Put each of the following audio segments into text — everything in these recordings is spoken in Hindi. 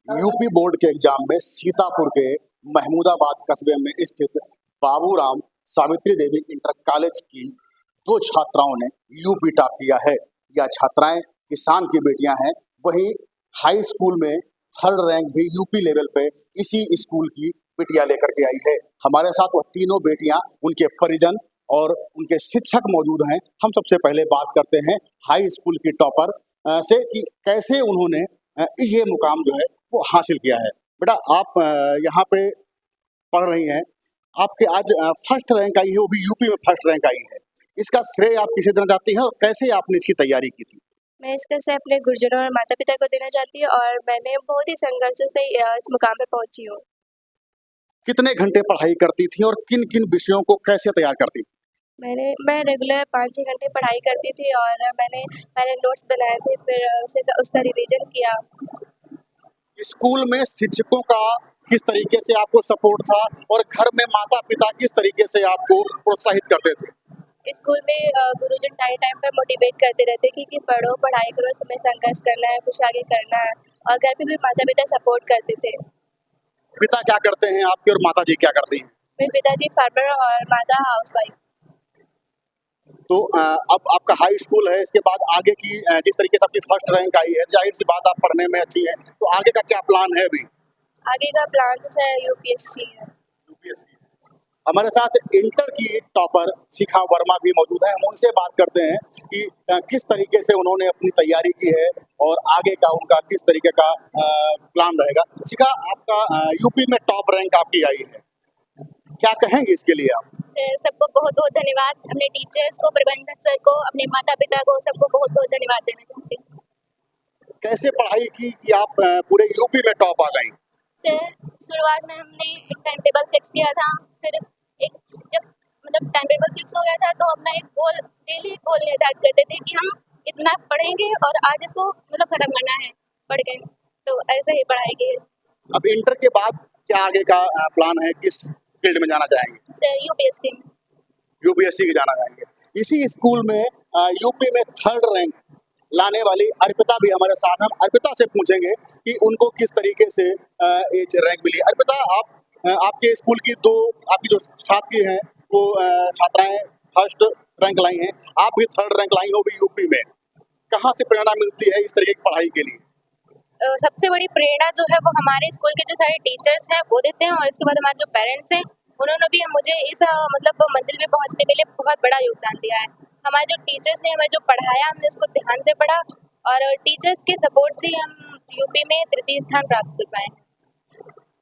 यूपी बोर्ड के एग्जाम में सीतापुर के महमूदाबाद कस्बे में स्थित बाबूराम सावित्री देवी इंटर कॉलेज की दो छात्राओं ने यूपी टॉप किया है। यह छात्राएं किसान की बेटियां हैं। वहीं हाई स्कूल में थर्ड रैंक भी यूपी लेवल पे इसी स्कूल की बिटिया लेकर के आई है। हमारे साथ वह तीनों बेटियां, उनके परिजन और उनके शिक्षक मौजूद हैं। हम सबसे पहले बात करते हैं हाई स्कूल की टॉपर से कि कैसे उन्होंने ये मुकाम जो है वो हासिल किया है। बेटा, आप यहाँ पे पढ़ रही हैं, आपके आज फर्स्ट रैंक आई है, वो भी यूपी में फर्स्ट रैंक आई है। इसका श्रेय आप किसे देना चाहती हैं और कैसे आपने इसकी तैयारी की थी? मैं इसका श्रेय अपने गुरुजनों और माता पिता को देना चाहती हूँ और मैंने बहुत ही संघर्षों से इस मुकाम पर पहुंची हूँ। कितने घंटे पढ़ाई करती थी और किन किन विषयों को कैसे तैयार करती थी? मैं रेगुलर 5-6 घंटे पढ़ाई करती थी और मैंने पहले नोट्स बनाए थे, फिर उसका रिवीजन किया। स्कूल में शिक्षकों का किस तरीके से आपको सपोर्ट था और घर में माता पिता किस तरीके से आपको प्रोत्साहित करते थे? स्कूल में गुरुजन टाइम टाइम पर मोटिवेट करते रहते कि पढ़ो, पढ़ाई करो, समय संघर्ष करना है, कुछ आगे करना है। और घर पे भी माता पिता सपोर्ट करते थे। पिता क्या करते हैं आपके और माता जी क्या करती हैं? मेरे पिताजी फार्मर और माता हाउसवाइफ। तो अब आपका हाई स्कूल है, इसके बाद आगे की जिस तरीके से आपकी फर्स्ट रैंक आई है, जाहिर सी बात आप पढ़ने में अच्छी हैं, तो आगे का क्या प्लान है अभी? आगे का प्लान तो है यूपीएससी है। यूपीएससी। हमारे साथ इंटर की टॉपर शिखा वर्मा भी मौजूद है। हम उनसे बात करते हैं कि किस तरीके से उन्होंने अपनी तैयारी की है और आगे का उनका किस तरीके का प्लान रहेगा। शिखा, आपका यूपी में टॉप रैंक आपकी आई है, क्या कहेंगे इसके लिए आप? सर, सबको बहुत बहुत धन्यवाद। अपने टीचर्स को, प्रबंधक सर को, अपने माता पिता को, सबको बहुत बहुत धन्यवाद देना चाहती हूँ। कैसे पढ़ाई की कि आप पूरे यूपी में टॉप आ गई? सर, शुरुआत में हमने एक टाइम टेबल फिक्स किया था, फिर जब टाइम टेबल फिक्स हो गया था तो अपना एक गोल, डेली गोल निर्धारित करते थे कि हम इतना पढ़ेंगे और आज इसको खत्म करना है पढ़ के। तो ऐसे ही पढ़ाई की। अब इंटर के बाद क्या आगे का प्लान है, किस फील्ड में जाना चाहेंगे? सर, यूपीएससी में। यूपीएससी के जाना चाहेंगे। इसी स्कूल में यूपी में थर्ड रैंक लाने वाली अर्पिता भी हमारे साथ हैं। हम अर्पिता से पूछेंगे कि उनको किस तरीके से ये रैंक मिली। अर्पिता, आप आपके स्कूल की दो आपकी जो साथी हैं वो छात्राएं फर्स्ट रैंक लाई हैं, आप भी थर्ड रैंक लाई हो भी यूपी में। कहाँ से प्रेरणा मिलती है इस तरीके की पढ़ाई के लिए? सबसे बड़ी प्रेरणा जो है वो हमारे स्कूल के जो सारे टीचर्स हैं वो देते हैं और इसके बाद हमारे जो पेरेंट्स हैं उन्होंने भी मुझे इस मंजिल पे पहुंचने के लिए बहुत बड़ा योगदान दिया है। हमारे जो टीचर्स ने हमें जो पढ़ाया, हमने उसको ध्यान से पढ़ा और टीचर्स के सपोर्ट से हम यूपी में तृतीय स्थान प्राप्त कर पाए।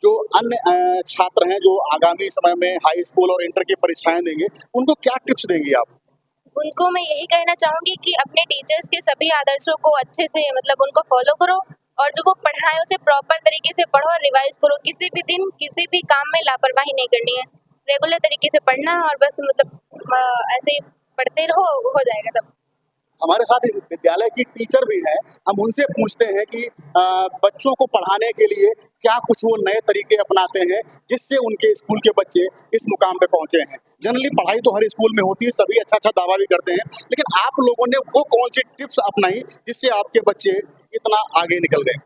जो अन्य छात्र हैं जो आगामी समय में हाई स्कूल और इंटर की परीक्षाएं देंगे, उनको क्या टिप्स देंगी आप? उनको मैं यही कहना चाहूंगी कि अपने टीचर्स के सभी आदर्शों को अच्छे से उनको फॉलो करो और जो वो पढ़ाए उसे प्रॉपर तरीके से पढ़ो और रिवाइज करो। किसी भी दिन किसी भी काम में लापरवाही नहीं करनी है। रेगुलर तरीके से पढ़ना है और बस ऐसे ही पढ़ते रहो, हो जाएगा सब। हमारे साथ विद्यालय की टीचर भी हैं। हम उनसे पूछते हैं कि बच्चों को पढ़ाने के लिए क्या कुछ वो नए तरीके अपनाते हैं जिससे उनके स्कूल के बच्चे इस मुकाम पे पहुंचे हैं। जनरली पढ़ाई तो हर स्कूल में होती है, सभी अच्छा अच्छा दावा भी करते हैं, लेकिन आप लोगों ने वो कौन सी टिप्स अपनाई जिससे आपके बच्चे इतना आगे निकल गए?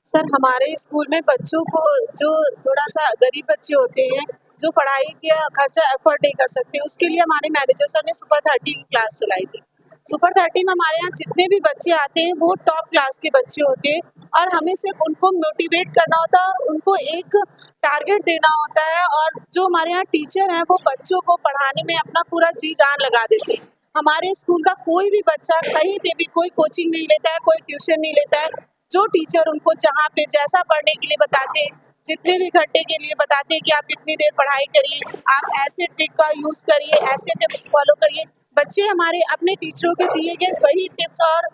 सर, हमारे स्कूल में बच्चों को, जो थोड़ा सा गरीब बच्चे होते हैं, जो पढ़ाई का खर्चा एफोर्ड नहीं कर सकते, उसके लिए हमारे मैनेजर सर ने सुपर 30 क्लास चलाई थी। सुपर 30 में हमारे यहाँ जितने भी बच्चे आते हैं वो टॉप क्लास के बच्चे होते हैं और हमें सिर्फ उनको मोटिवेट करना होता है, उनको एक टारगेट देना होता है और जो हमारे यहाँ टीचर हैं वो बच्चों को पढ़ाने में अपना पूरा जी जान लगा देते हैं। हमारे स्कूल का कोई भी बच्चा कहीं पे भी कोई कोचिंग नहीं लेता है, कोई ट्यूशन नहीं लेता है। जो टीचर उनको जहाँ पे जैसा पढ़ने के लिए बताते हैं, जितने भी घंटे के लिए बताते हैं कि आप इतनी देर पढ़ाई करिए, आप ऐसे ट्रिक का यूज करिए, ऐसे टिप्स फॉलो करिए, बच्चे हमारे अपने टीचरों के दिए गए वही टिप्स और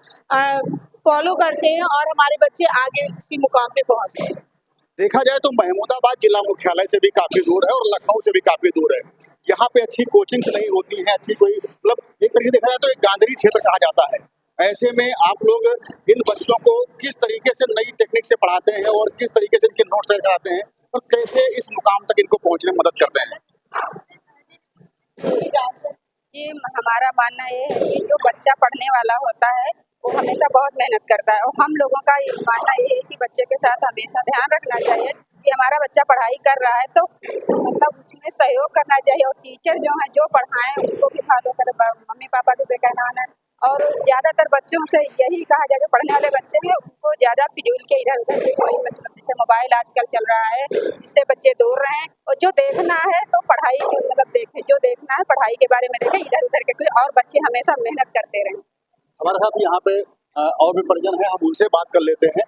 फॉलो करते हैं और हमारे बच्चे आगे इसी मुकाम पे पहुंचते हैं। देखा जाए तो महमूदाबाद जिला मुख्यालय से भी काफी दूर है और लखनऊ से भी काफी दूर है। यहाँ पे अच्छी कोचिंग नहीं होती है, अच्छी कोई एक तरीके से देखा जाए तो एक गांधरी क्षेत्र कहा जाता है। ऐसे में आप लोग इन बच्चों को किस तरीके से नई टेक्निक से पढ़ाते हैं और किस तरीके से इनके नोट्स तैयार कराते हैं और कैसे इस मुकाम तक इनको पहुंचने में मदद करते हैं? जी, हमारा मानना ये है कि जो बच्चा पढ़ने वाला होता है वो हमेशा बहुत मेहनत करता है और हम लोगों का ये मानना ये है कि बच्चे के साथ हमेशा ध्यान रखना चाहिए कि हमारा बच्चा पढ़ाई कर रहा है तो मतलब उसमें सहयोग करना चाहिए और टीचर जो हैं जो पढ़ाएं उनको भी फॉलो करें, मम्मी पापा को भी कहना है। और ज़्यादातर बच्चों से यही कहा जाए जो पढ़ने वाले बच्चे हैं उनको ज़्यादा फिजूल के इधर उधर के कोई मतलब जैसे मोबाइल आजकल चल रहा है इससे बच्चे दूर रहें और जो देखना है तो पढ़ाई के मतलब देखें, जो देखना है पढ़ाई के बारे में देखें, इधर उधर के कुछ और बच्चे हमेशा मेहनत करते रहें। हमारे साथ यहाँ पे और भी परिजन है, हम उनसे बात कर लेते हैं।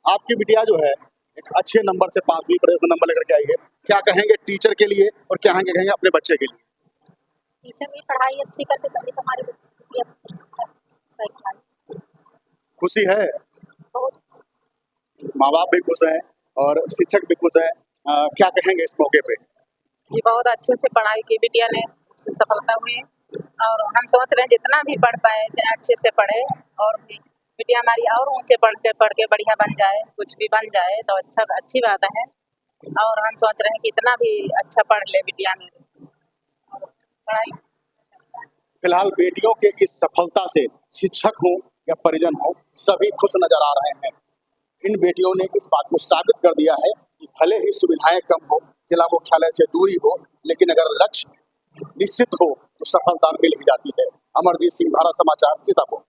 आपकी बिटिया जो है एक अच्छे नंबर से पास हुई, बड़े नंबर लेकर के आई है, क्या कहेंगे टीचर के लिए और क्या कहेंगे अपने बच्चे के लिए? टीचर भी पढ़ाई अच्छी करते तभी तो हमारे बच्चे की सही पढ़ाई खुशी है, बहुत माँ बाप भी खुश हैं और शिक्षक भी खुश हैं, क्या कहेंगे इस मौके पे? ये बहुत अच्छे से पढ़ाई की बिटिया ने, उससे सफलता हुई और हम सोच रहे हैं जितना भी पढ़ पाए इतना अच्छे से पढ़े और भी बिटिया हमारी और ऊंचे पढ़ के बढ़िया बन जाए, कुछ भी बन जाए तो अच्छी बात है। और हम सोच रहे हैं कि इतना भी अच्छा पढ़ ले बिटिया मेरी और पढ़ाई। फिलहाल बेटियों के इस सफलता से शिक्षक हो या परिजन हो सभी खुश नजर आ रहे हैं। इन बेटियों ने इस बात को साबित कर दिया है कि भले ही सुविधाएं कम हो, जिला मुख्यालय से दूरी हो, लेकिन अगर लक्ष्य निश्चित हो तो सफलता मिल ही जाती है। अमरजीत सिंह, भारत समाचार, सीतापुर।